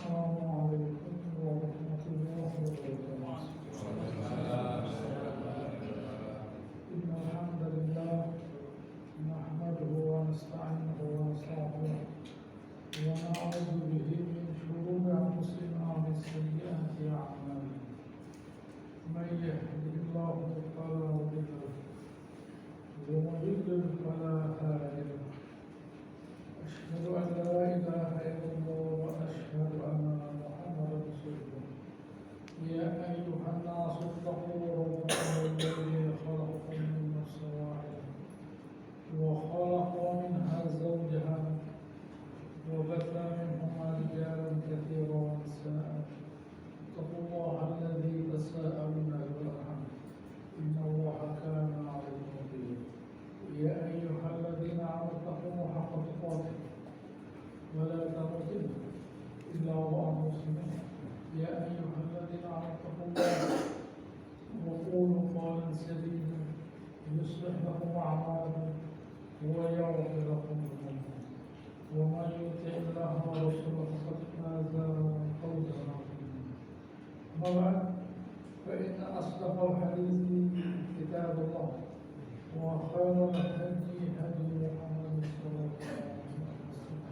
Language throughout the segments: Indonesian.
السلام عليكم ورحمة الله وبركاته. إن الحمد لله نحمده ونستعينه ونستغفره ونعوذ به من شرور أنفسنا ومن سيئات أعمالنا. من يهده الله فلا مضل له ومن يضلل فلا هادي له. أشهد أن لا إله إلا الله وأشهد أن محمدا رسول الله. يا أيها الناس اتقوا ربكم الذي خلقكم من نفس واحدة وخلق منها زوجها وبث منهما رجالا كثيرا ونساء. اتقوا الله الذي تساءلون به والأرحام إن الله كان عليكم رقيبا. يا أيها الذين آمنوا اتقوا الله حق تقاته ولا تموتن إلا وأنتم مسلمون. يا أيها الذين آمنوا اتقوا الله وقولوا قولا سديدا يصلح لكم أعمالكم ويغفر لكم ذنوبكم ومن يطع الله ورسوله فقد فاز فوزا عظيما. أما بعد فإن أصدق الحديث كتاب الله وخير الهدي هدي محمد صلى الله عليه وسلم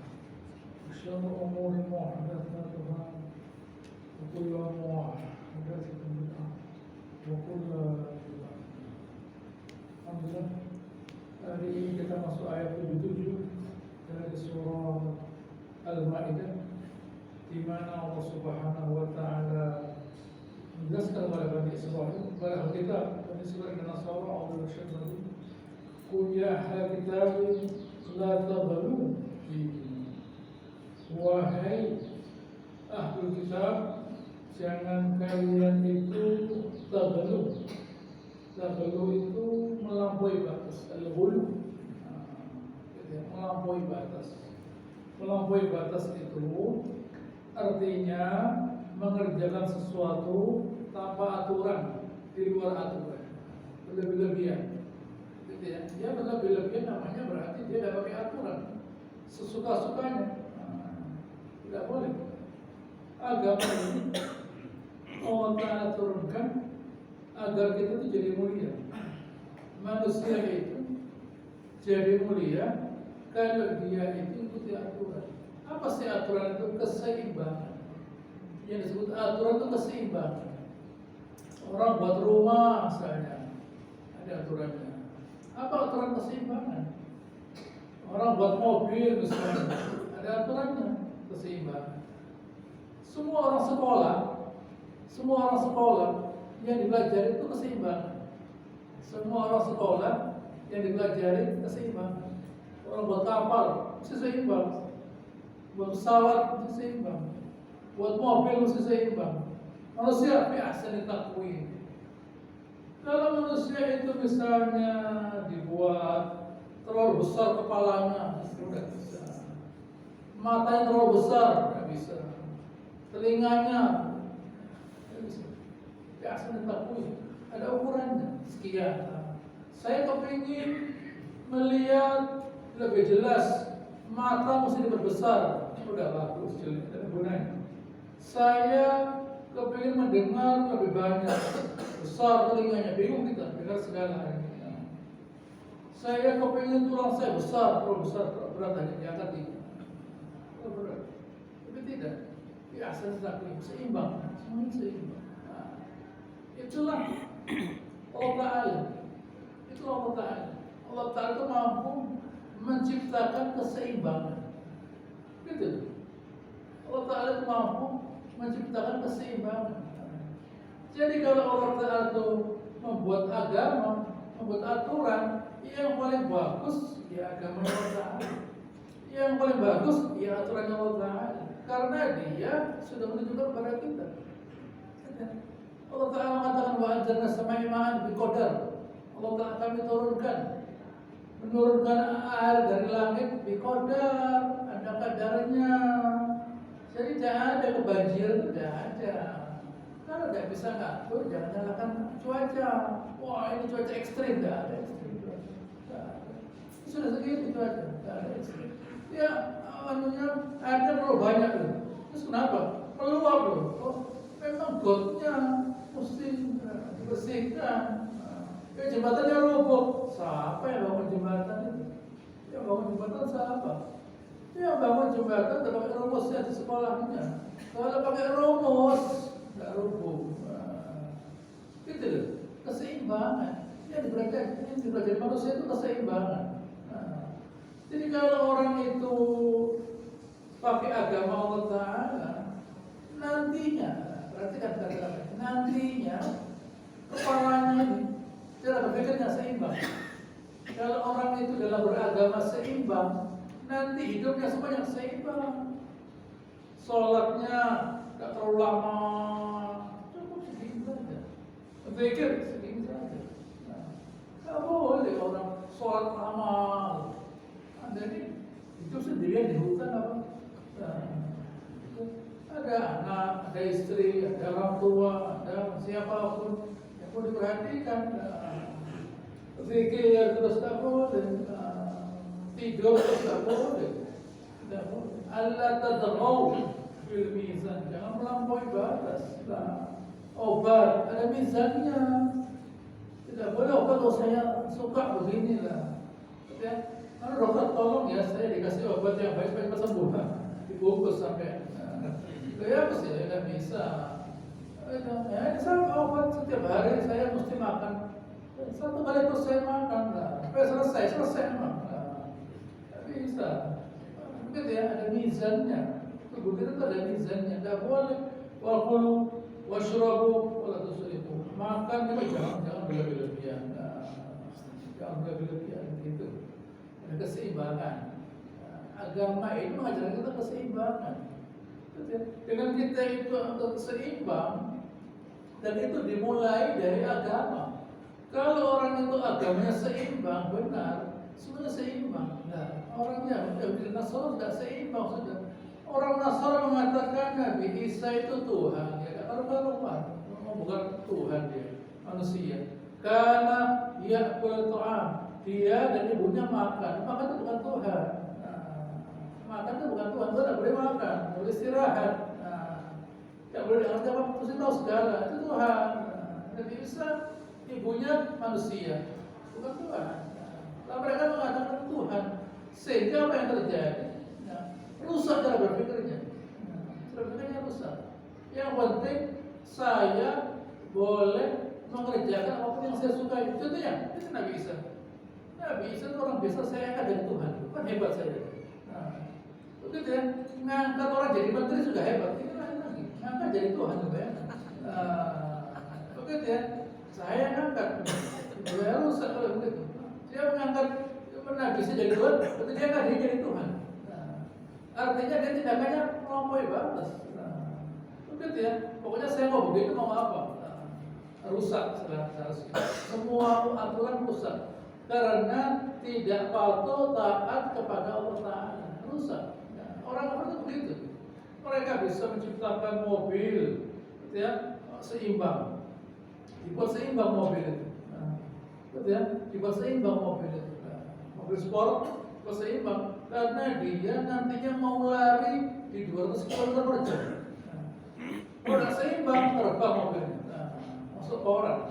وشر الأمور محدثاتها وكل محدثة بدعة وكل بدعة. Alhamdulillah, hari ini kita masuk ayat 77 dari surah Al-Maidah, di mana Allah Subhanahu wa taala menjelaskan kepada Bani Israil, kepada kita Bani Israil dan Nasara, Allah bersyaitan, "Qul ya ahlal kitab la taghlu fi dinikum." Wahai ahlul kitab, jangan kalian itu taghlu. Taghlu itu melampaui batas. Al-ghulu, melampaui batas. Melampaui batas itu artinya mengerjakan sesuatu tanpa aturan, di luar aturan, berlebih-lebihan. Gitu ya. Dia berlebih-lebihan namanya berarti dia tidak pakai aturan, sesuka-sukanya. Tidak boleh. Agama ini Allah Ta'ala turunkan agar kita itu jadi mulia. Manusia itu jadi mulia kalau dia itu ikuti aturan. Apa sih aturan itu? Keseimbangan. Yang disebut aturan itu keseimbangan. Orang buat rumah misalnya, ada aturannya. Apa aturan keseimbangan? Orang buat mobil misalnya, ada aturannya, keseimbangan. Semua orang sekolah yang dipelajari itu keseimbangan. Semua orang sekolah yang dipelajari keseimbangan. Orang buat kapal mesti seimbang, buat pesawat mesti seimbang, buat mobil mesti seimbang. Manusia biasa ditakui. Kalau manusia itu misalnya dibuat terlalu besar kepalanya, sudah bisa. Matanya terlalu besar, tidak bisa. Telinganya, tidak bisa. Biasa ditakui. Ada ukurannya, sekian. Saya kepingin melihat lebih jelas, mata mesti diperbesar. Sudah bagus, jelek, tidak gunanya. Saya kepingin mendengar lebih banyak, besar telinganya, bingung kita dengar segala. Saya kepingin tulang saya besar, terlalu besar, terlalu berat hanya diangkat tinggi. Terlalu berat, tapi tidak. Biasa ditakui, seimbang, semuanya seimbang. Nah, itulah Allah Ta'ala. Itulah Allah Ta'ala. Allah Ta'ala itu mampu menciptakan keseimbangan. Gitu. Allah Ta'ala itu mampu menciptakan keseimbangan. Jadi kalau Allah Ta'ala itu membuat agama, membuat aturan, yang paling bagus ya agama Allah Ta'ala. Yang paling bagus ya aturan Allah Ta'ala. Karena dia sudah menunjukkan kepada kita. Allah Ta'ala mengatakan wa anzalna as-samaa'a ma'an biqadar. Allah Ta'ala kami menurunkan air dari langit biqadar, ada kadarnya. Jadi tidak ada kebanjiran, tidak ada. Kalau tidak bisa ngatur, jangan nyalakan cuaca. Wah, ini cuaca ekstrim, tidak ada ekstrim cuaca. Sudah segitu cuaca, tidak ada ekstrim. Ya, airnya terlalu banyak. Terus kenapa? peluang loh. Oh, memang gotnya mesti dibersihkan. Jembatannya roboh. Siapa yang bangun jembatan itu? Yang bangun jembatan siapa? Yang bangun jembatan tidak pakai rumusnya di sekolahnya. Kalau pakai rumus, nggak roboh. Gitu loh, keseimbangan. Yang dipelajari manusia itu keseimbangan. Jadi kalau orang itu pakai agama Allah Ta'ala, nantinya, perhatikan kata-kata, nantinya kepalanya ini cara berpikirnya seimbang. Kalau orang itu dalam beragama seimbang, nanti hidupnya semuanya seimbang. Sholatnya tidak terlalu lama, cukup segini saja. Berpikir segini saja. Tidak boleh orang sholat lama. Jadi hidup sendirian di hutan apa? Ada anak, ada istri, ada orang tua, ada siapapun yang mau diperhatikan. Zikir terus tak boleh, tidur terus tak boleh. Allah tadghaw fil mizan, jangan melampaui batas. Obat ada mizannya. Tidak boleh obat kalau saya suka beginilah. Kalau dokter tolong ya, saya dikasih obat yang baik supaya sembuh, dibungkus sampai. Ya pasti tidak bisa. Ya, saya obat setiap hari saya mesti makan. Satu kali terus saya makan, supaya selesai memang. Tidak bisa. Begitu ya, ada mizannya. Tubuh kita itu ada mizannya. Tidak boleh. Wakulu, washrabu, wala tusrifu. Makan itu jangan berlebihan. Jangan berlebihan gitu. Ada keseimbangan. Agama ini mengajarkan kita keseimbangan. Dengan kita itu seimbang, dan itu dimulai dari agama. Kalau orang itu agamanya seimbang, benar, semuanya seimbang. Nah, orangnya Yahudi Nasrani tidak seimbang sudah. Orang Nasrani mengatakan Nabi Isa itu Tuhan, ya karuan, bukan Tuhan dia, manusia. Karena dia bertu'am, dia dan ibunya makan itu bukan Tuhan. Makan itu bukan Tuhan, tidak boleh makan, boleh istirahat. Tidak boleh dianggap apa, mesti tahu segala, itu Tuhan. Nabi Isa ibunya manusia, bukan Tuhan. Lalu mereka mengatakan Tuhan, sehingga apa yang terjadi? Rusak cara berpikirnya. Cara berpikirnya rusak. Yang penting saya boleh mengerjakan apapun yang saya sukai. Contohnya, itu Nabi Isa. Nabi Isa itu orang biasa, saya akan jadi Tuhan. Kan hebat saya. Begitu ya, ngangkat orang jadi menteri sudah hebat. Ini lain lagi, ngangkat jadi Tuhan juga ya. Begitu ya. Saya ngangkat, saya rusak kalau begitu. Dia mengangkat Nabi Isa jadi Tuhan, berarti dia nggak jadi Tuhan. Artinya dia tindakannya melampaui batas. Begitu ya. Pokoknya saya mau begitu mau apa? Rusak seharusnya. Semua aturan rusak karena tidak patuh taat kepada Allah Taala. Rusak. Orang itu begitu. Mereka bisa menciptakan mobil, ya, seimbang. Dibuat seimbang mobil itu. Ya, dibuat seimbang mobil itu. Mobil sport dibuat seimbang karena dia nantinya mau lari di 200 km per jam. Kalau tidak seimbang terbang mobilnya, masuk ke orang.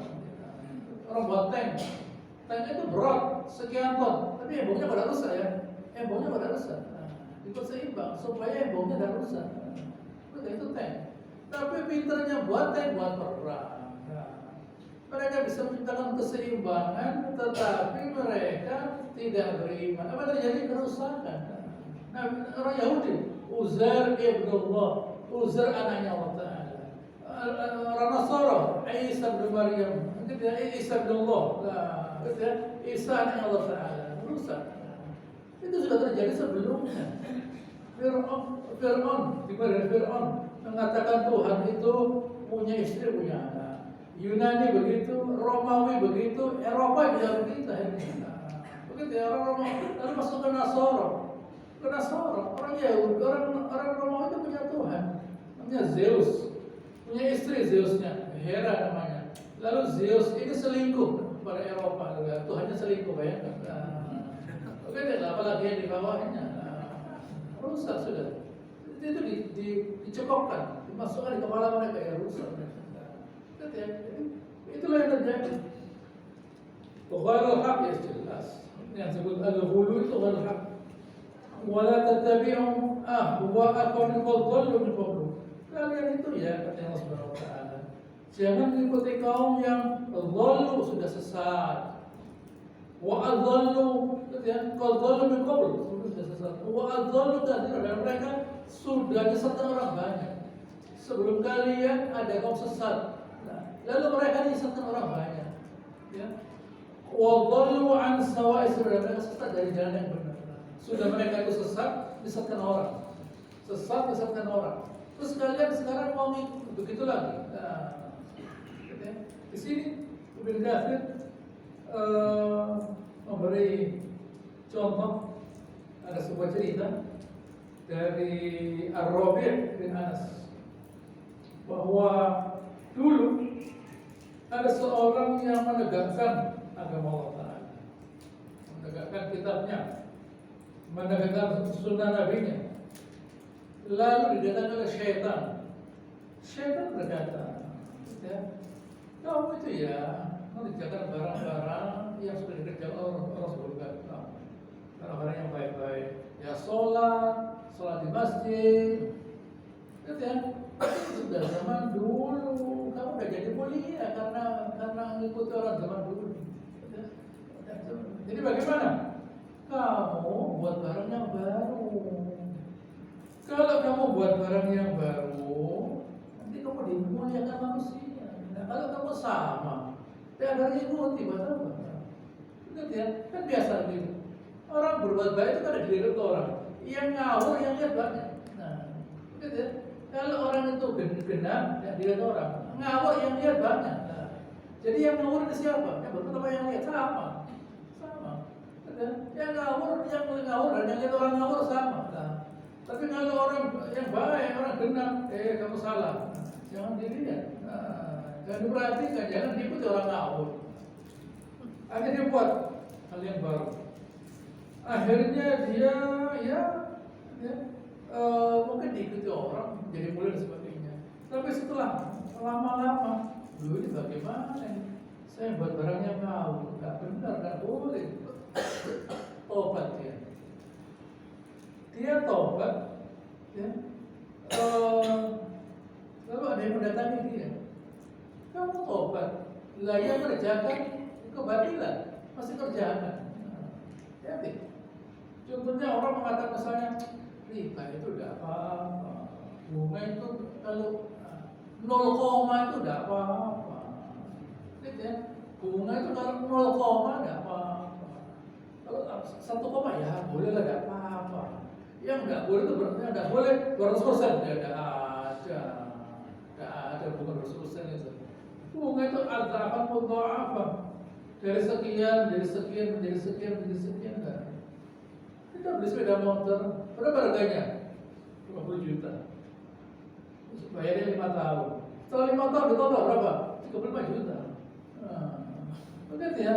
Orang buat tank itu berat sekian ton, tapi embungnya pada rusak ya. Embungnya pada rusak. Dibuat seimbang supaya embungnya tidak rusak. Itu tank. Tapi pinternya buat tank buat perang. Mereka bisa menciptakan keseimbangan, tetapi mereka tidak beriman. Apa terjadi? Kerusakan. Nah, orang Yahudi, Uzair ibnullah, Uzair anaknya Allah Ta'ala. Orang Nasara, Isa bin Maryam, Isa bin Allah, Isa anaknya Allah Ta'ala. Rusak. Itu sudah terjadi sebelumnya. Fir'aun, di mana Fir'aun mengatakan Tuhan itu punya istri, punya anak. Yunani begitu, Romawi begitu, Eropa juga begitu. Begitu ya, orang Romawi lalu masuk ke Nasara, orang Yahudi, orang Romawi itu punya Tuhan, namanya Zeus, punya istri Zeusnya, Hera namanya. Lalu Zeus ini selingkuh pada Eropa, Tuhannya selingkuh, bayangkan. Begitu, apalagi yang di bawahnya, rusak sudah. itu dicekokkan, dimasukkan di kepala mereka, ya rusak. Jadi itulah yang terjadi. Ghairul haq ya jelas. Yang disebut al-ghulu itu ghairul haq. Wala tattabi'u ahwa'akum fadhallu min qablu. Kalian itu ya kata Allah Subhanahu wa taala, jangan mengikuti kaum yang dhallu, sudah sesat. Wa adhallu, ya, qad dhallu min qabl, sudah sesat. Wa adhallu katsiran, dan mereka sudah disesatkan orang banyak. Sebelum kalian ada kaum sesat. Nah, lalu mereka disesatkan orang banyak. Ya. Wa dhallu an sawa'is, mereka sesat dari jalan yang benar. Sudah mereka itu sesat, disesatkan orang. Sesat, disesatkan orang. Terus kalian sekarang mau ngikut begitu lagi. Nah, di sini Ibnu Katsir memberi contoh, ada sebuah cerita dari Ar-Rabi' bin Anas bahwa dulu ada seorang yang menegakkan agama Allah Ta'ala, menegakkan kitabnya, menegakkan sunnah Nabi-Nya. Lalu didatangkan oleh syaitan. Syaitan berkata, ya, kamu itu ya mengerjakan barang-barang yang sudah dikerjakan orang surga. Barang-barang yang baik-baik. Ya sholat di masjid. Gitu ya. Sudah zaman dulu. Kamu udah jadi mulia karena mengikuti orang zaman dulu. Jadi bagaimana? Kamu buat barang yang baru. Kalau kamu buat barang yang baru, nanti kamu dimuliakan manusia. Nah, kalau kamu sama, tidak ada yang ikuti, buat apa? Ingat ya, kan biasa gitu. Orang berbuat baik itu kan ada dilihat orang. Yang ngawur, yang lihat banyak. Nah, ingat ya, kalau orang itu genap, yang dilihat orang. Ngawur, yang lihat banyak. Nah, jadi yang ngawur itu siapa? Yang berbuat yang lihat sama. Yang ngawur dan yang lihat orang ngawur sama. Nah, tapi kalau orang yang baik, orang genap, kamu salah. Jangan dilihat. Jangan diperhatikan, jangan diikuti orang ngawur. Akhirnya dia buat hal yang baru. Akhirnya dia mungkin diikuti orang, jadi mulia dan sebagainya. Tapi setelah lama-lama, dulu ini bagaimana ini? Saya buat barang yang ngawur, nggak benar, nggak boleh. Tobat dia. Dia tobat, ya. Lalu ada yang mendatangi dia. Kamu tobat, lah yang kerjakan kebatilan, masih kerjakan. Jadi, contohnya orang mengatakan misalnya, riba itu tidak apa-apa, bunga itu kalau 0, itu tidak apa-apa. Lihat ya, bunga itu kalau 0, tidak apa-apa. Kalau 1, ya boleh lah, tidak apa-apa. Yang nggak boleh itu berarti tidak boleh 200%, ya tidak ada bunga 200% itu. Bunga itu ada apa? Dari sekian, menjadi sekian, menjadi sekian, menjadi sekian, enggak. Kita beli sepeda motor, berapa harganya? 50 juta. Bayarnya 5 tahun. Setelah 5 tahun ditambah berapa? 35 juta. Begitu ya,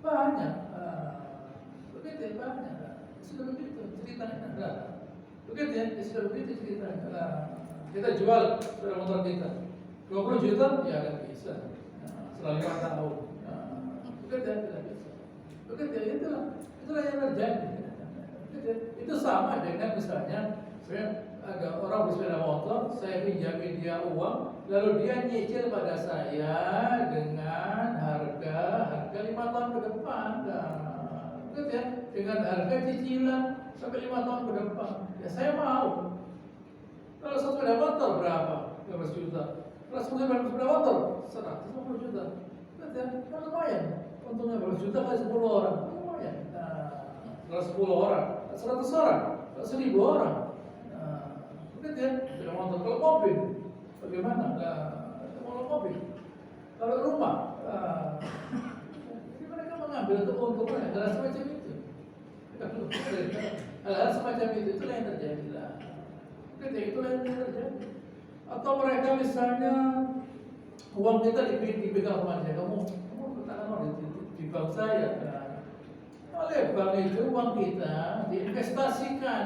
banyak. Begitu ya, banyak. Sudah begitu ceritanya. Begitu ya, sudah begitu ceritanya. Kita jual sepeda motor kita 20 juta, ya nggak bisa. Setelah 5 tahun. Begitu ya, tidak bisa. Begitu ya, itulah yang terjadi. Itu sama dengan misalnya saya ada orang bersepeda motor, saya pinjami dia uang, lalu dia nyicil pada saya dengan harga 5 tahun ke depan. Begitu ya, dengan harga cicilan sampai 5 tahun ke depan. Ya saya mau. Kalau satu sepeda motor berapa? 15 juta. Kalau sepeda motor 150 juta. Begitu ya, kan lumayan. Untungnya 15 juta kali 10 orang, lumayan. Kalau 10 orang, 100 orang, 1000 orang. Begitu ya, sepeda motor. Kalau mobil, bagaimana? Kalau mobil, kalau rumah, jadi mereka mengambil keuntungan adalah semacam itu. Hal-hal semacam itulah yang terjadi lah. Itulah yang terjadi. Atau mereka misalnya uang kita dipegang sama dia, kamu katakan di bank saya. Oleh bank itu uang kita diinvestasikan.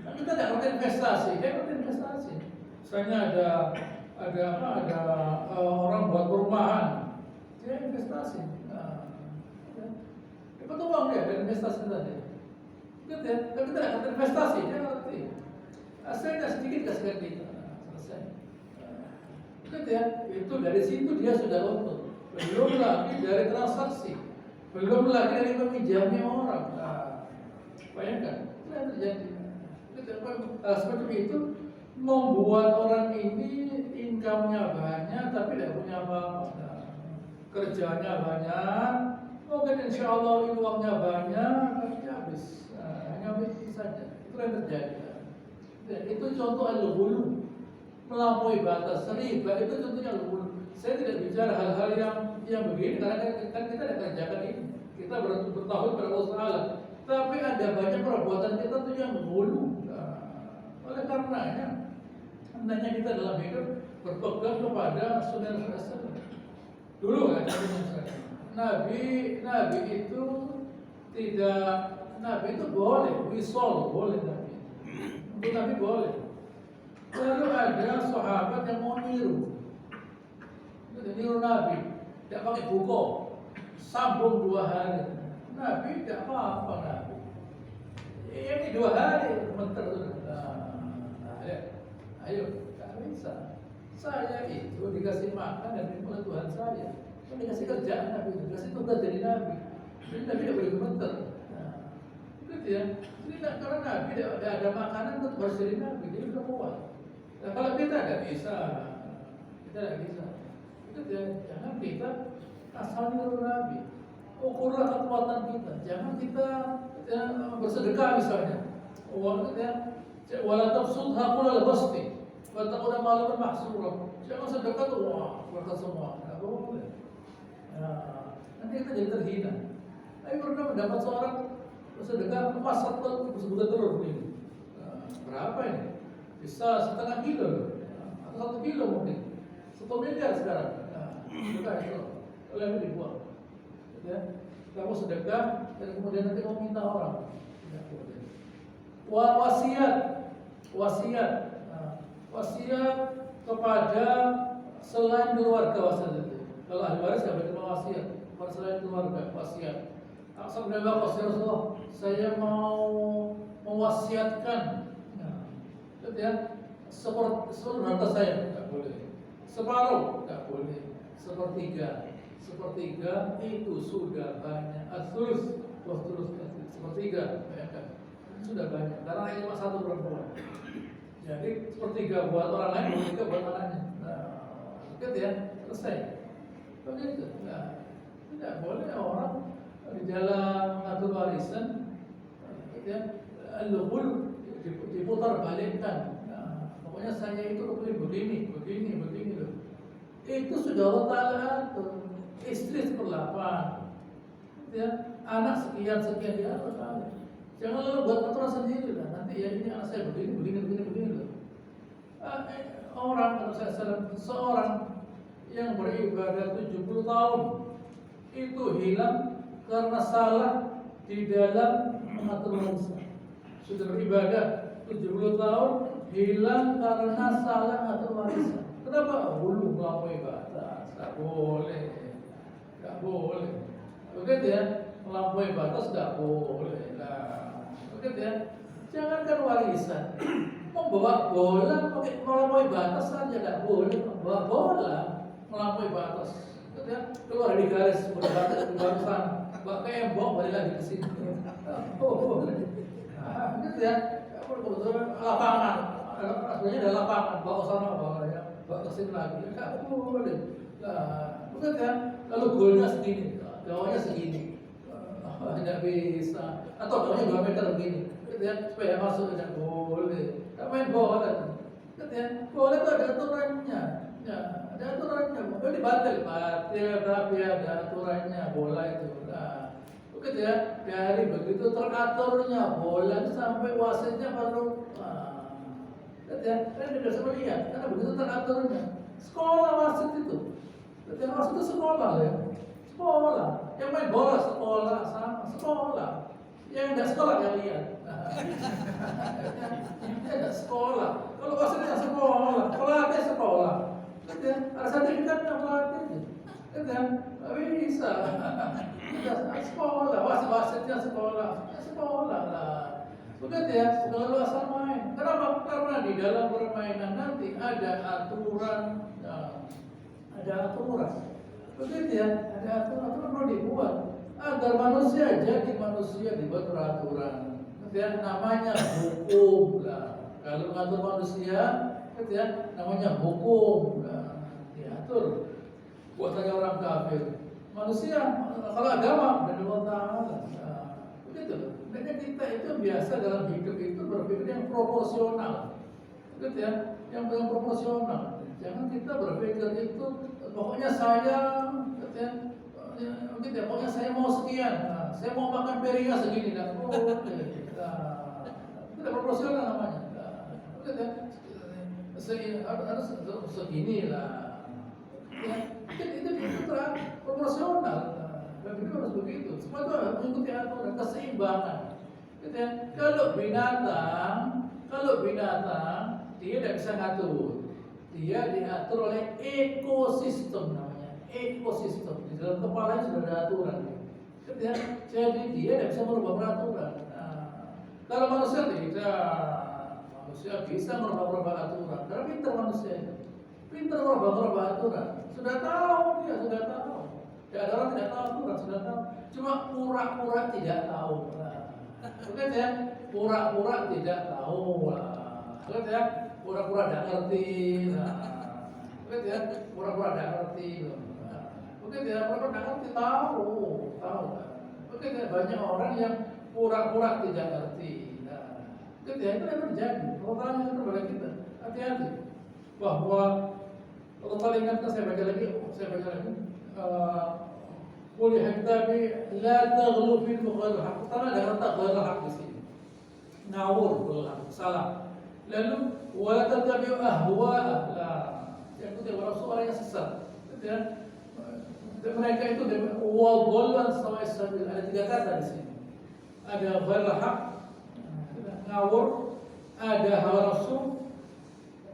Nah, kita tidak ngerti investasi, dia ngerti investasi. Misalnya ada orang buat perumahan, dia investasi. Dapat uang dia dari investasi tadi. Gitu ya, tapi kita tidak ngerti investasi, dia ngerti. Saya sedikit kasih kita, selesai. Gitu ya, itu dari situ dia sudah untung. Belum lagi dari transaksi, belum lagi dari meminjamnya orang. Bayangkan, itu yang terjadi. Seperti itu membuat orang ini income-nya banyak tapi tidak punya apa-apa. Kerjanya banyak, mungkin insya Allah uangnya banyak, tapi habis. Hanya habis saja. Itu yang terjadi. Itu contoh al-ghulu, melampaui batas riba. Itu contohnya al-ghulu. Saya tidak bicara hal-hal yang begini karena kan kita tidak kerjakan ini. Kita bertauhid pada Allah Taala. Tapi ada banyak perbuatan kita tuh yang ghulu. Oleh karenanya, hendaknya kita dalam hidup berpegang kepada sunnah Rasul. Dulu kan, Nabi itu tidak, Nabi itu boleh, wisol boleh Nabi. Untuk Nabi boleh. Lalu ada sahabat yang mau niru Nabi, tidak pakai buku, sambung 2 hari. Nabi tidak apa-apa Nabi. Ini 2 hari menter. Ayo, tak bisa. Saya itu dikasih makan dan oleh Tuhan saya. Saya dikasih kerjaan Nabi, dikasih tugas jadi Nabi. Jadi Nabi tidak boleh gemeter. Gitu ya. Jadi karena Nabi tidak ada makanan untuk harus jadi Nabi, jadi sudah kuat. Nah, kalau kita tidak bisa, kita tidak bisa. Gitu ya. Jangan kita asal niru Nabi. Ukurlah kekuatan kita. Jangan kita bersedekah misalnya. Uang kita wala tabsutha kullal basti wa taqula maluman mahsura. Jangan sedekah tuh wah, berkah semua. Enggak boleh. Nanti kita jadi terhina. Saya pernah mendapat seorang sedekah emas 1 telur begini. Berapa ini? Bisa 1/2 kilo atau 1 kilo mungkin. 1 miliar sekarang. Sedekah itu. Oleh ini dibuang. Ya. Kamu sedekah dan kemudian nanti kamu minta orang. Tidak boleh. Wasiat kepada selain keluarga wasiat itu. Kalau ahli waris tidak boleh wasiat. Pada selain keluarga wasiat. Sabda Rasulullah, saya mau mewasiatkan, ya, seluruh harta saya tidak boleh. Separuh tidak boleh. Sepertiga itu sudah banyak. As-sulus, sepertiga, bayangkan. Sudah banyak, karena ini cuma 1 perempuan. Jadi sepertiga buat orang lain, sepertiga buat anaknya. Gitu ya, selesai. Begitu. Tidak boleh orang di dalam mengatur warisan, gitu ya, al-ghul diputar balikkan. Pokoknya saya itu begini loh. Itu sudah Allah Ta'ala atur. Istri 1/8, gitu ya, anak sekian dia Allah Ta'ala. Jangan lalu buat aturan sendiri lah. Nanti ya ini anak saya begini loh. Orang kalau saya salah, seorang yang beribadah 70 tahun itu hilang karena salah di dalam mengatur warisan. Sudah beribadah 70 tahun hilang karena salah mengatur warisan. Kenapa? Hulu melampaui batas. Tak boleh. Begitu ya, melampaui batas tak boleh. Begitu ya. Jangankan warisan, membawa bola pakai melampaui batas saja tidak boleh. Membawa bola melampaui batas, gitu ya. Keluar di garis berbatas di sana, bawa kembok balik lagi ke sini. Gitu ya. Lapangan, sebenarnya ada lapangan, bawa sana bawa ke sini lagi. Tidak boleh. Begitu ya. Lalu golnya segini, gawanya segini. Tidak bisa. Atau gawanya 2 meter begini, gitu ya, supaya masuk tidak boleh. Tak main bola, gitu ya. Bola itu ada aturannya, ya, ada aturannya. Bukan dibatal, tapi ada aturannya bola itu. Nah, begitu ya. Dari begitu teraturnya bola itu sampai wasitnya baru, gitu ya. Kan tidak bisa melihat, karena begitu teraturnya. Sekolah wasit itu, gitu ya, wasit itu sekolah ya. Sekolah, yang main bola sekolah sama sekolah, yang tidak sekolah yang lihat. Ada sekolah. Kalau maksudnya sekolah, pelatih sekolah. Gitu ya. Ada sertifikatnya pelatih. Gitu ya. Nggak bisa. Ada sekolah, wasitnya sekolah. Ya, sekolah lah. Begitu ya, keleluasan main. Kenapa? Karena di dalam permainan nanti ada aturan. Ya, ada aturan. Begitu ya, ada aturan perlu dibuat agar manusia jadi manusia dibuat peraturan. Ya, namanya hukum lah. Kalau mengatur manusia, ya, namanya hukum lah. Diatur. Buat saja orang kafir. Manusia, kalau agama dan Allah Taala. Nah, begitu. Makanya kita itu biasa dalam hidup itu berpikir yang proporsional. Begitu ya, yang proporsional. Jangan kita berpikir itu pokoknya saya, gitu ya, gitu ya, pokoknya saya mau sekian, nah, saya mau makan piringnya segini, nah, tidak proporsional namanya. Nah, gitu ya, harus segini lah. Ya, itu proporsional. Dan itu harus begitu. Semua itu harus mengikuti aturan keseimbangan. Gitu ya. Kalau binatang dia tidak bisa ngatur. Dia diatur oleh ekosistem namanya. Ekosistem. Di dalam kepalanya sudah ada aturan. Gitu ya. Jadi dia tidak bisa merubah peraturan. Nah, kalau manusia tidak. Manusia bisa merubah aturan. Karena pintar manusia itu. Pintar merubah aturan. Sudah tahu dia, sudah tahu. Tidak ada orang tidak tahu aturan, sudah tahu. Cuma pura-pura tidak tahu. Begitu ya, pura-pura tidak tahu. Begitu ya, pura-pura tidak ngerti. Begitu ya, pura-pura tidak ngerti. Begitu ya, pura-pura tidak ngerti, tahu. Begitu ya, banyak orang yang pura-pura tidak ngerti. Begitu ya, itu yang terjadi. Pertanyaan itu kepada kita, hati-hati. Bahwa Allah Ta'ala ingatkan, saya baca lagi. Qul ya kitabi la taghlu fil ghairi haq. Karena ada kata ghairi haq di sini. Ngawur, salah. Lalu wala tattabi'u ahwa'a. Yang itu orang yang sesat. Dan mereka itu wadhallan sawa'is sabil. Ada 3 kata di sini. Ada ghairi haq, ngawur, ada hawa nafsu,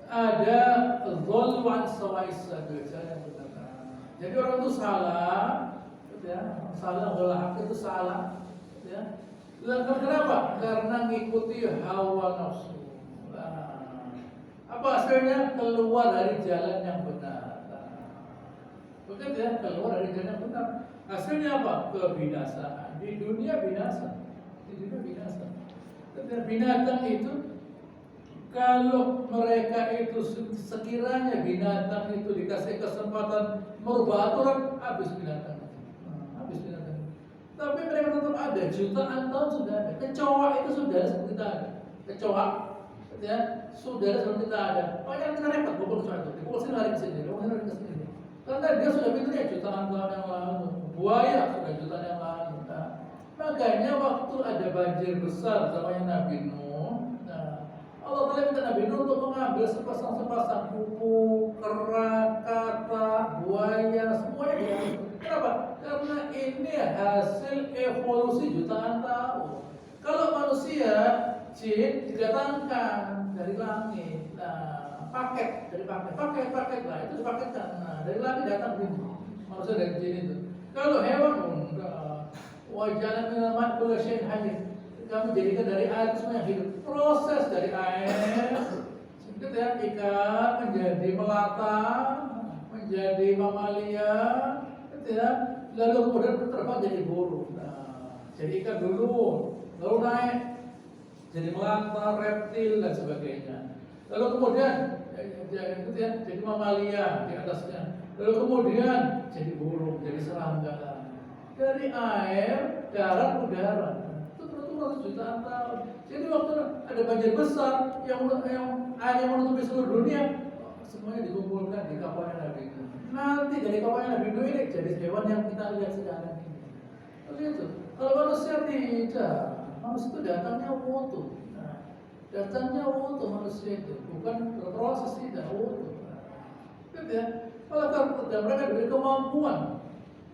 ada dhulm an sawa'is sabil. Jadi orang itu salah, ya, salah ghalah itu salah, ya. Lalu kenapa? Karena ngikuti hawa nafsu. Nah, apa hasilnya? Keluar dari jalan yang benar. Begitu ya, keluar dari jalan yang benar. Hasilnya apa? Kebinasaan. Di dunia binasa. Dan binatang itu, kalau mereka itu sekiranya binatang itu dikasih kesempatan merubah aturan, habis binatang. Tapi mereka tetap ada, jutaan tahun sudah ada. Kecoa itu sudah seperti kita ada. Kecoa, ya, sudah seperti kita ada. Oh yang kita repot, pukul itu, dipukul sini lari ke sini, lari ke sini. Karena dia sudah pintarnya jutaan tahun yang lalu. Buaya sudah jutaan yang lalu. Nah, makanya waktu ada banjir besar zamannya Nabi Nuh, Allah Ta'ala minta Nabi Nuh untuk mengambil sepasang kuku, kera, kata, buaya, semuanya diambil. Kenapa? Karena ini hasil evolusi jutaan tahun. Kalau manusia, jin didatangkan dari langit. Nah, paket lah, itu dipaketkan. Nah, dari langit datang ini. Manusia dari jin itu. Kalau hewan, enggak. Wajalan minal kulli syai'in hayy. Kami jadikan dari air semua yang hidup. Proses dari air, sedikit ya, ikan menjadi melata, menjadi mamalia, gitu ya. Lalu kemudian terbang jadi burung. Nah, jadi ikan dulu, lalu naik jadi melata, reptil dan sebagainya. Lalu kemudian gitu ya, jadi mamalia di atasnya. Lalu kemudian jadi burung, jadi serangga. Dari air, darat, udara. Jutaan tahun. Jadi waktu ada banjir besar yang air yang menutupi seluruh dunia, semuanya dikumpulkan di kapalnya Nabi Nuh. Nanti dari kapalnya Nabi Nuh ini jadi hewan yang kita lihat sekarang ini. Begitu. Kalau manusia tidak, manusia itu datangnya utuh. Nah, datangnya utuh manusia itu, bukan berproses, tidak utuh. Gitu ya. Kalau mereka diberi kemampuan,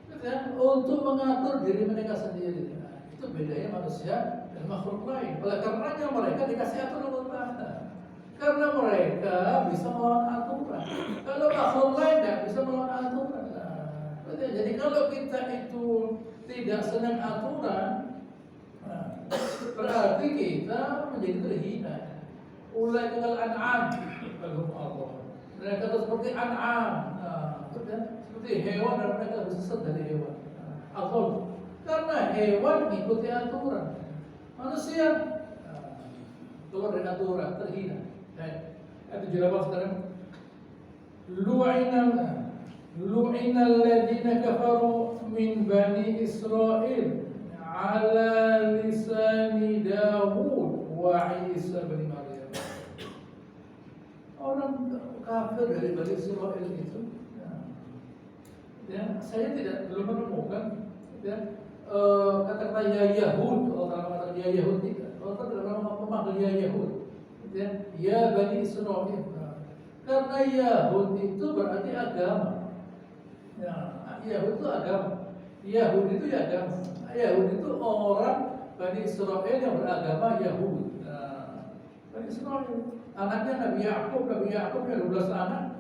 gitu ya, untuk mengatur diri mereka sendiri. Itu bedanya manusia dan makhluk lain. Oleh karenanya mereka dikasih aturan Allah Ta'ala. Karena mereka bisa melawan aturan. Kalau makhluk lain tidak bisa melawan aturan. Jadi kalau kita itu tidak senang aturan, berarti kita menjadi terhina. Ulai kal an'am, kalau Allah. Mereka itu seperti an'am, seperti hewan dan mereka lebih sesat dari hewan. Akal. Karena hewan mengikuti aturan, manusia keluar dari aturan, terhina. Itu jawab sekarang. Lu'ina alladhina kafaru min bani Israel ala lisani Dawud wa Isa bin Maryam. Orang kafir dari bani Israel itu, saya belum menemukan kata-kata ya Yahud. Kalau kata ya Yahud tidak, kalau tidak memanggil ya Yahud, ya bani Israel. Karena Yahud itu berarti agama. Yahud itu agama. Yahud itu ya agama. Yahud itu orang Bani Israel yang beragama Yahud. Bani Israel, anaknya Nabi Yakub punya 12 anak.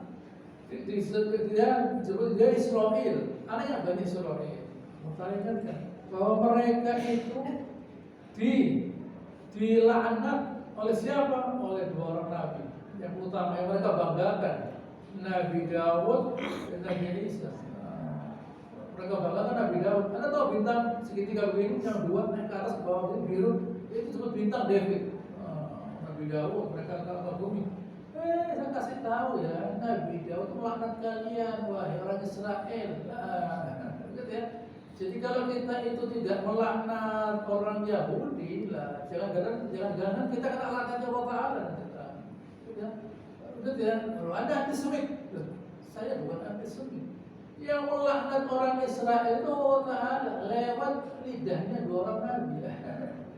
Dia Israel, anaknya Bani Israel. Mengatakan bahwa mereka itu dilaknat oleh siapa? Oleh 2 orang nabi yang utama yang mereka banggakan, Nabi Dawud dan Nabi Isa. Mereka banggakan Nabi Dawud. Anda tahu bintang segitiga begini yang 2 naik ke atas ke bawah ini biru, itu disebut bintang David. Nabi Dawud mereka kagumi. Saya kasih tahu ya, Nabi Dawud melaknat kalian, wahai orang Israel. Gitu ya. Jadi kalau kita itu tidak melaknat orang Yahudi, lah jangan-jangan kita kena laknatnya Allah Ta'ala. Betul ya? Anda antisemit. Saya bukan antisemit. Yang melaknat orang Israel itu Allah Ta'ala lewat lidahnya 2 orang nabi.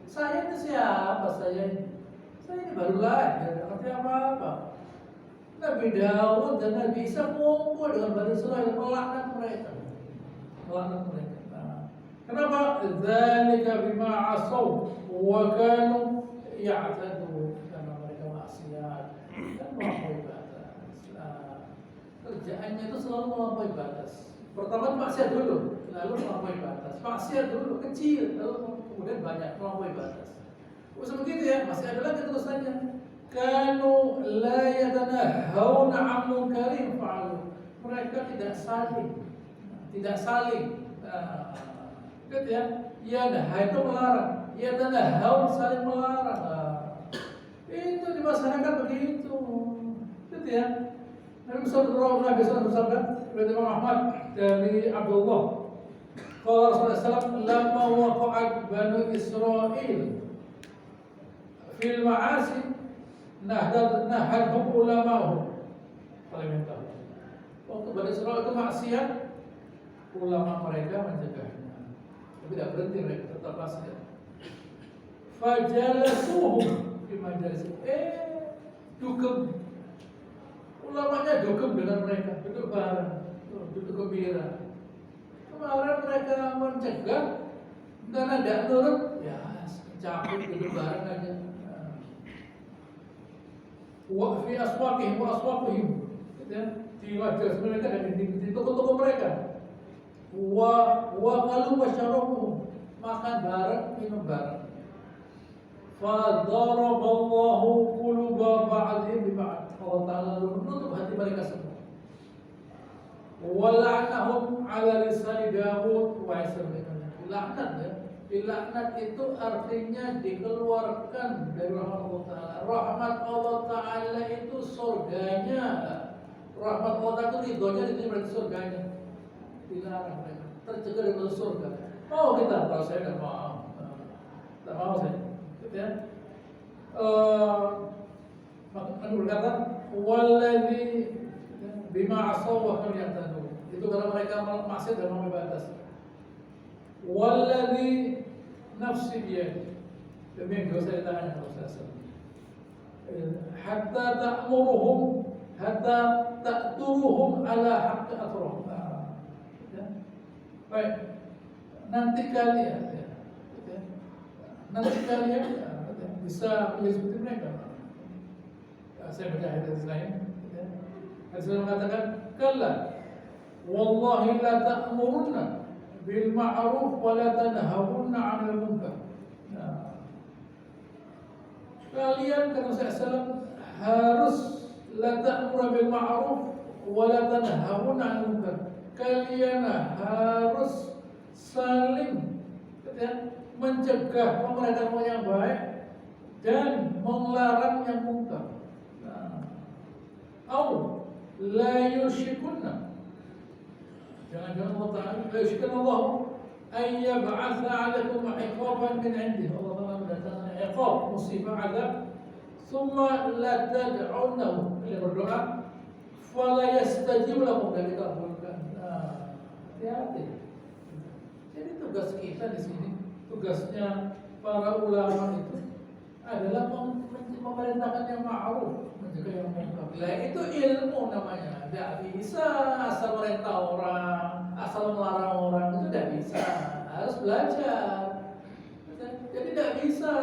Saya ini siapa? Saya ini baru lahir, arti apa-apa. Nabi Dawud dan Nabi Isa kumpul dengan Bani Israel melaknat mereka. Kenapa? Dzalika bima asaw wa kanu ya'tadun. Karena mereka maksiat dan melampaui batas. Kerjaannya itu selalu melampaui batas. Pertama maksiat dulu, lalu melampaui batas. Maksiat dulu kecil, lalu kemudian banyak melampaui batas. Seperti itu ya, masih ada lagi terusannya. Kanu la yatanahawna 'an munkarin fa'alu. Mereka tidak saling. Gitu ya. Yanah itu melarang, yatanahawna saling melarang. Itu di masyarakat begitu. Gitu ya. Nabi sallallahu alaihi wasallam bersabda dari Imam Ahmad dari Abdullah. Qala Rasulullah sallallahu alaihi wasallam, "Lamma waqa'at Banu Israil fil ma'asi nahadhum ulama'uhum." Kalian tahu. Waktu Bani Israil itu maksiat, ulama mereka mencegahnya. Tapi tidak berhenti mereka, tetap maksiat. Fajalasuhum fi majalis. Dugem. Ulamanya dugem dengan mereka, duduk bareng, duduk gembira. Kemarin mereka mencegah, karena tidak nurut, ya cabut duduk bareng aja. Wa fi aswaqihim, di majalis mereka dan di toko-toko mereka. Wa qalu wa syarabu, makan bareng, minum bareng. Fa daraballahu quluba ba'dihim bi ba'd. Allah Ta'ala menutup hati mereka semua. Wa la'anahum 'ala lisani Dawud wa Isa bin Maryam. Laknat ya. Dilaknat itu artinya dikeluarkan dari rahmat Allah Ta'ala. Rahmat Allah Ta'ala itu surganya. Rahmat Allah Ta'ala itu ridhonya, itu berarti surganya. Dilarang mereka, tercegah dari masuk surga. Mau kita? Kalau saya tidak mau. Tak mau saya. Ya. Maka berkata, "Walladzi bima asaw wa kanu ya'tadun." Itu karena mereka maksiat dan melampaui batas. Walladzi nafsi biyadi. Demi yang dosa di tangannya Rasulullah. Hatta ta'turuhum ala haqqi atrahum. Baik, nanti kalian nanti kalian bisa menjadi seperti mereka. Saya baca hadis lain. Hadis lain mengatakan, "Kalla, wallahi la ta'murunna bil ma'ruf wa la tanhawunna 'anil munkar." Kalian kata Rasulullah harus la ta'muru bil ma'ruf wa la tanhawunna 'anil munkar. Kalian harus saling mencegah memerintahkan yang baik dan melarang yang munkar. Au la yushikunna, jangan-jangan Allah Ta'ala la yushikunna Allah ay yab'atha 'alaikum 'iqaban min 'indihi. Allah Ta'ala mendatangkan iqab, musibah, azab. Thumma la tad'unahu, kalian berdoa fala yastajibu lakum, dan dikabulkan. Hati-hati. Jadi tugas kita di sini, tugasnya para ulama itu adalah memerintahkan yang ma'ruf, mencegah yang munkar. Lah itu ilmu namanya. Tidak bisa asal merintah orang, asal melarang orang, itu tidak bisa. Harus belajar. Jadi tidak bisa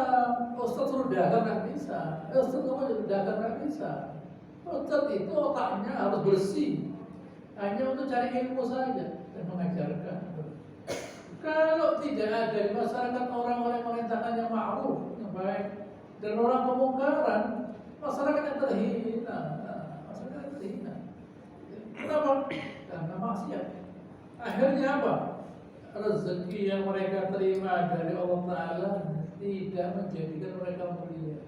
Ustaz suruh dagang, tidak bisa. Ustaz kamu suruh dagang, tidak bisa. Ustaz itu otaknya harus bersih, hanya untuk cari ilmu saja dan mengajarkan. Kalau tidak ada di masyarakat orang-orang yang memerintahkan yang ma'ruf, yang baik, dan orang kemungkaran, masyarakat yang terhina. Masyarakat yang terhina. Kenapa? Karena maksiat. Akhirnya apa? Rezeki yang mereka terima dari Allah Ta'ala tidak menjadikan mereka mulia.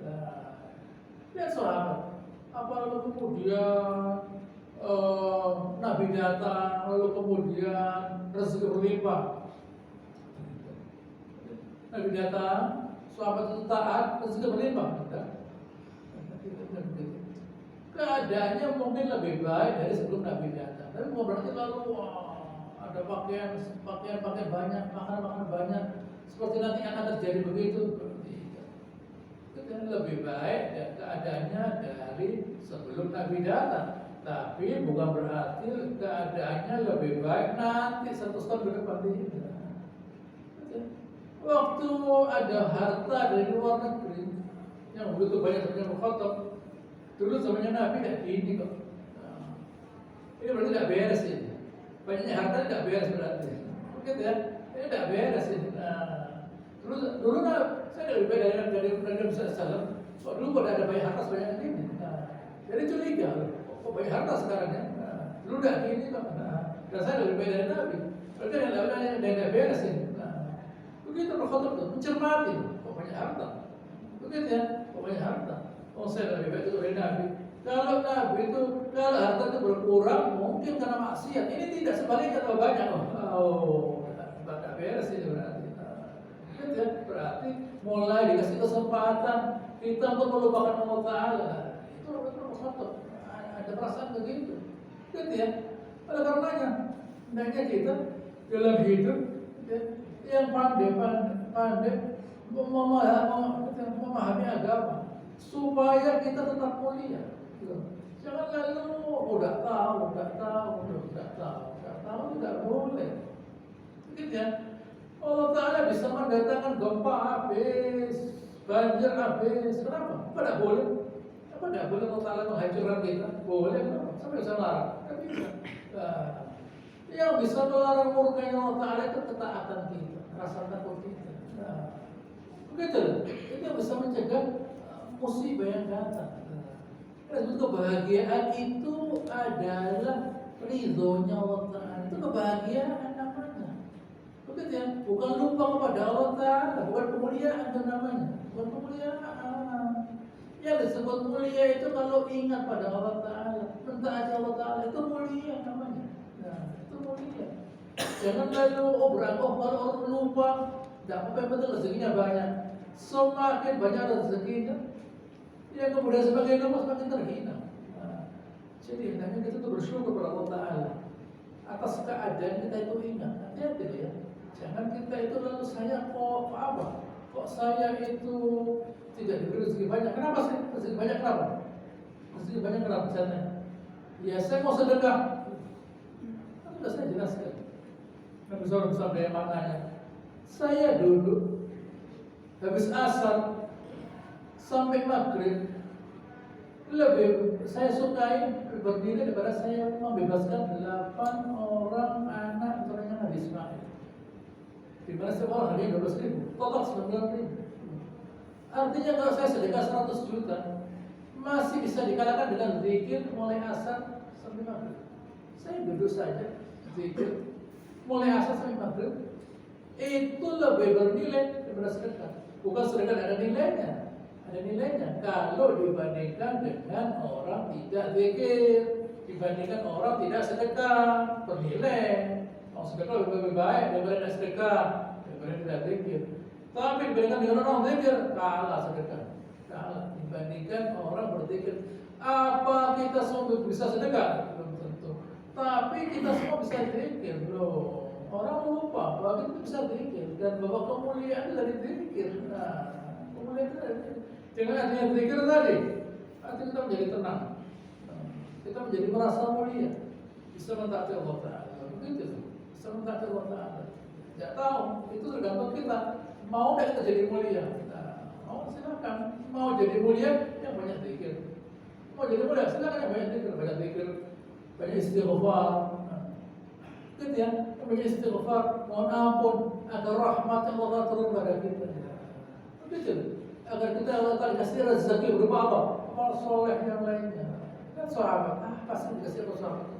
Lihat sahabat, apa lalu kemudian Nabi datang, lalu kemudian rezeki berlimpah. Nabi datang, sahabat itu taat, rezeki berlimpah. Keadaannya mungkin lebih baik dari sebelum Nabi datang. Tapi bukan berarti lalu ada pakaian banyak, makanan banyak, seperti nanti akan terjadi begitu. Itu kan lebih baik dan keadaannya dari sebelum Nabi datang. Tapi bukan berarti keadaannya lebih baik nanti 100 tahun ke depan tidak. Waktu ada harta dari luar negeri yang begitu banyak sebenarnya Khattab, dulu zamannya Nabi tidak gini kok. Ini berarti tidak beres ini. Banyaknya harta tidak beres berarti. Begitu ya? Ini tidak beres ini. Dulu saya lebih baik dari Nabi SAW. Kok dulu kok ada banyak harta sebanyak ini? Jadi curiga, kok banyak harta sekarang ya? Dulu tidak gini kok. Dan saya lebih baik dari Nabi. Berarti yang tidak beres ini. Begitu Khattab itu mencermati, kok banyak harta. Begitu ya? Kok banyak harta. Oh, saya lebih baik itu dari Nabi. Kalau Nabi itu, kalau harta itu berkurang, mungkin karena maksiat. Ini tidak sebaliknya kalau banyak. Tidak beres ini berarti. Begitu ya? Berarti mulai dikasih kesempatan kita untuk melupakan Allah Ta'ala. Itu Khattab. Ada perasaan begitu. Begitu ya? Oleh karenanya, hendaknya kita dalam hidup yang pandai memahami agama supaya kita tetap mulia. Jangan lalu udah tahu, tidak boleh. Begitu ya. Allah Ta'ala bisa mendatangkan gempa habis, banjir habis. Kenapa? Apa tidak boleh? Apa tidak boleh Allah Ta'ala menghancurkan kita? Boleh, kenapa? Sampai bisa larang? Tidak bisa. Yang bisa melarang murkanya Allah Ta'ala itu ketaatan kita, rasa takut kita. Begitu. Itu yang bisa mencegah musibah yang datang. Dan kebahagiaan itu adalah ridhonya Allah Ta'ala. Itu kebahagiaan namanya. Begitu ya. Bukan lupa kepada Allah Ta'ala. Bukan kemuliaan itu namanya. Bukan kemuliaan. Yang disebut mulia itu kalau ingat pada Allah Ta'ala, mentaati Allah Ta'ala, itu mulia namanya. Itu mulia. Jangan lalu kalau orang lupa, tidak apa-apa, yang penting rezekinya banyak. Semakin banyak rezekinya, ya kemudian semakin lama semakin terhina. Jadi hendaknya kita tuh bersyukur kepada Allah Ta'ala atas keadaan kita itu ingat. Hati-hati ya. Jangan kita itu lalu saya kok saya itu tidak diberi rezeki banyak. Kenapa sih? Rezeki banyak kenapa? Rezeki banyak kenapa? Misalnya, ya saya mau sedekah. Sudah saya jelaskan. Nabi SAW bersabda yang maknanya, saya dulu habis asar sampai maghrib, lebih saya sukai berdiri daripada saya membebaskan 8 orang anak keturunan Nabi Ismail. Di mana setiap orang hadiah 12.000, total 9.000. Artinya kalau saya sedekah 100 juta, masih bisa dikalahkan dengan zikir mulai asar sampai maghrib. Saya duduk saja zikir mulai asar sampai maghrib, itu lebih bernilai daripada sedekah. Bukan sedekah ada nilainya, ada nilainya kalau dibandingkan dengan orang tidak zikir, dibandingkan orang tidak sedekah, bernilai. Kalau sedekah lebih baik daripada tidak sedekah, daripada tidak zikir. Tapi dibandingkan dengan orang zikir, kalah sedekah, kalah dibandingkan orang berzikir. Apa kita semua bisa sedekah? Belum tentu. Tapi kita semua bisa zikir, loh. Orang lupa bahwa kita bisa zikir dan bahwa kemuliaan dari zikir. Nah, kemuliaan dari zikir. Dengan adanya zikir tadi, hati kita menjadi tenang. Kita menjadi merasa mulia. Bisa mentaati Allah Ta'ala. Begitu. Bisa mentaati Allah Ta'ala. Tidak tahu, itu tergantung kita. Mau tidak kita jadi mulia? Nah, mau silakan. Mau jadi mulia, yang banyak zikir. Mau jadi mulia, silakan yang banyak zikir. Banyak zikir, banyak istighfar. Gitu ya, banyak istighfar, mohon ampun agar rahmat Allah turun pada kita. Begitu. Agar kita Allah Ta'ala kasih rezeki berupa apa? Amal soleh yang lainnya. Kan sahabat, pasti dikasih sahabat.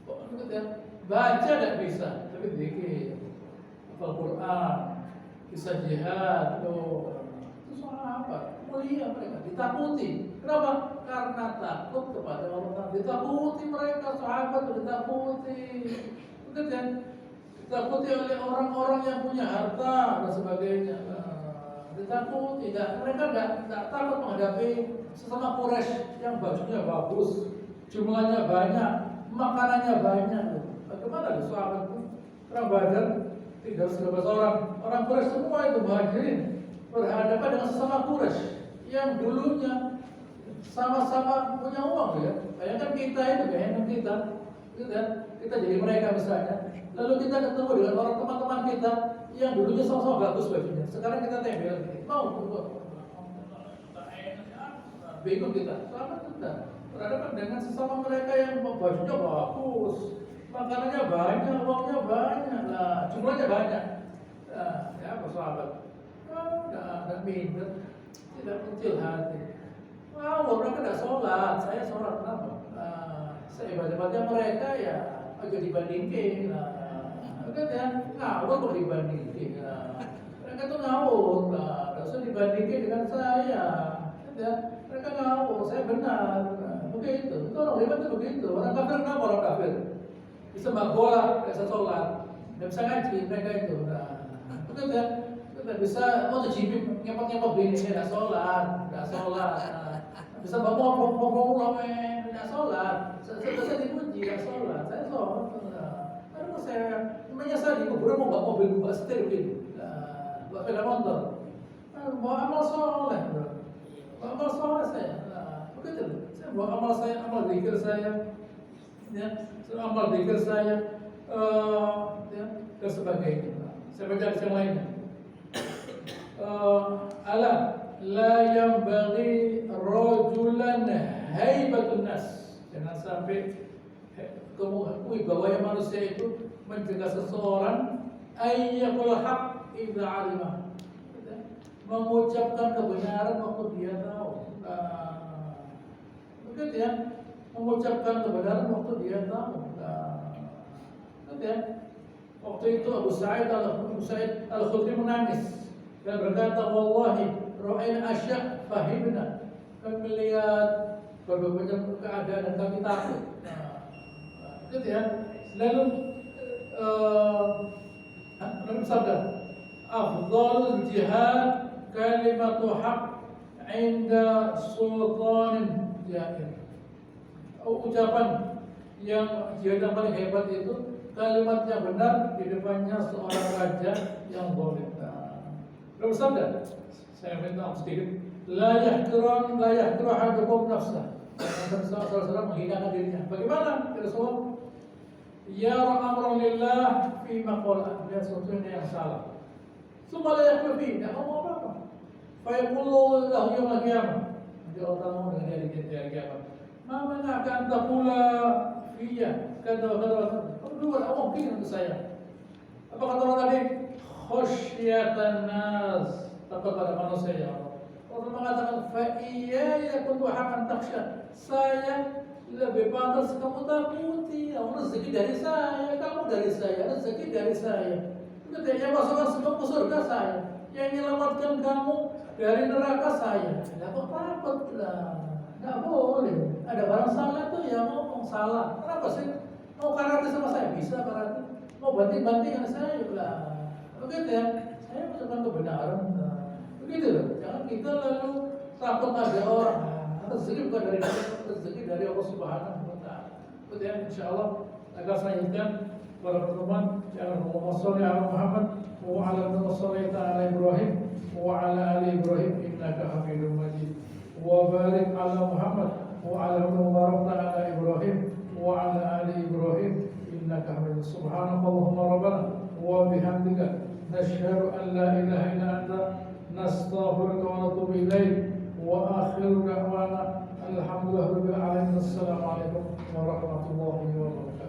Kok gitu ya? Baca tidak bisa, tapi zikir, hafal Quran, kisah jihad, loh. Itu sahabat, mulia mereka, ditakuti. Kenapa? Karena takut kepada Allah. Ditakuti mereka, sahabat ditakuti. Betul kan? Ditakuti oleh orang-orang yang punya harta dan sebagainya. Ditakuti, mereka tidak takut menghadapi sesama Quraisy yang bajunya bagus, jumlahnya banyak, makanannya banyak. Bagaimana tuh sahabat itu? Perang Badar 312 orang, orang Quraisy semua itu muhajirin berhadapan dengan sesama Quraisy yang dulunya sama-sama punya uang ya. Bayangkan kita itu, bayangkan kita. Kita jadi mereka misalnya, lalu kita ketemu dengan orang teman-teman kita yang dulunya sama-sama bagus bajunya, sekarang kita tembel, mau bingung kita, sama kita berhadapan dengan sesama mereka yang bajunya bagus, makanannya banyak, uangnya banyak, lah jumlahnya banyak, ya bersahabat, tidak minder, tidak kecil hati, mereka tidak sholat, saya sholat kenapa? Ibadah-ibadahnya mereka ya agak dibandingin, kan ya ngawur kok dibandingin, mereka tuh ngawur, tidak usah dibandingin dengan saya, kan ya mereka ngawur, saya benar, begitu, itu orang hebat itu begitu, orang kafir kenapa orang kafir? Bisa main bola, bisa sholat, tidak bisa ngaji mereka itu, begitu ya, kita bisa MotoGP ngepot-ngepot begini, tidak sholat, bisa bawa ngomong tidak sholat, saya dipuji tidak sholat, saya sholat. Karena saya menyesali kuburan mau bawa mobil bawa setir begitu, bawa sepeda motor, bawa amal soleh, bawa amal soleh saya, begitu. Saya bawa amal saya, amal zikir saya, ya, amal zikir saya, ya, dan sebagainya. Saya baca yang lainnya. Alam la yanbaghi rajulan haibatun nas. Jangan sampai kamu wibawanya manusia itu mencegah seseorang ayyakul haq idza alima. Mengucapkan kebenaran waktu dia tahu. Begitu ya. Mengucapkan kebenaran waktu dia tahu. Begitu ya. Waktu itu Abu Sa'id Al-Khudri menangis dan berkata, wallahi ra'ayna asya' fahimna. Kami melihat berbagai macam keadaan dan kami takut. Gitu ya. Lalu bersabda, afdhalul jihad kalimatu haq 'inda sultanin jahil. Ucapan yang jihad yang paling hebat itu kalimatnya benar di depannya seorang raja yang zalim. Lalu bersabda, saya minta sedikit, la yahqiran ahadukum nafsah. Rasulullah menghinakan dirinya. Bagaimana? Rasulullah, ya amran lillah fi maqalat, dia sesuatu yang salah. Semua la yakul fi, tidak ngomong apa-apa. Fayaqulu lahu yaumil qiyamah. Nanti Allah Ta'ala mau dengan dia di hari kiamat. Ma mana'aka an taqula fiyya kata wa kata wa kata. Kamu duluan awam bikin untuk saya. Apa kata orang tadi? Khasyatan nas, takut pada manusia ya Allah. Allah mengatakan fa iyaya kuntu haqqan takhsha. Saya lebih pantas kamu takuti. Allah rezeki dari saya, kamu dari saya, rezeki dari saya. Ketika masukkan ke surga saya, yang menyelamatkan kamu dari neraka saya. Tidak apa-apa lah, tidak boleh. Ada barang salah tuh ya ngomong salah. Kenapa sih? Mau karate sama saya bisa karate. Mau banting-banting dengan saya lah. Begitu ya. Saya masukkan kebenaran. Begitu loh. Jangan kita lalu takut ada orang. Rezeki bukan dari kita, rezeki dari Allah Subhanahu wa Ta'ala. Begitu ya. Insyaallah akan selanjutnya para pertemuan yang Allahumma sholli ala Muhammad wa ala ali ala Ibrahim wa ala ali Ibrahim innaka Hamidum Majid wa barik ala Muhammad wa ala ala Ibrahim wa ala ali Ibrahim innaka Hamidum subhanakallahumma rabbana wa bihamdika nashhadu an la ilaha illa anta nastaghfiruka wa natubu ilaik wa akhiru da'wana alhamdulillahi rabbil alamin assalamu alaikum warahmatullahi wabarakatuh.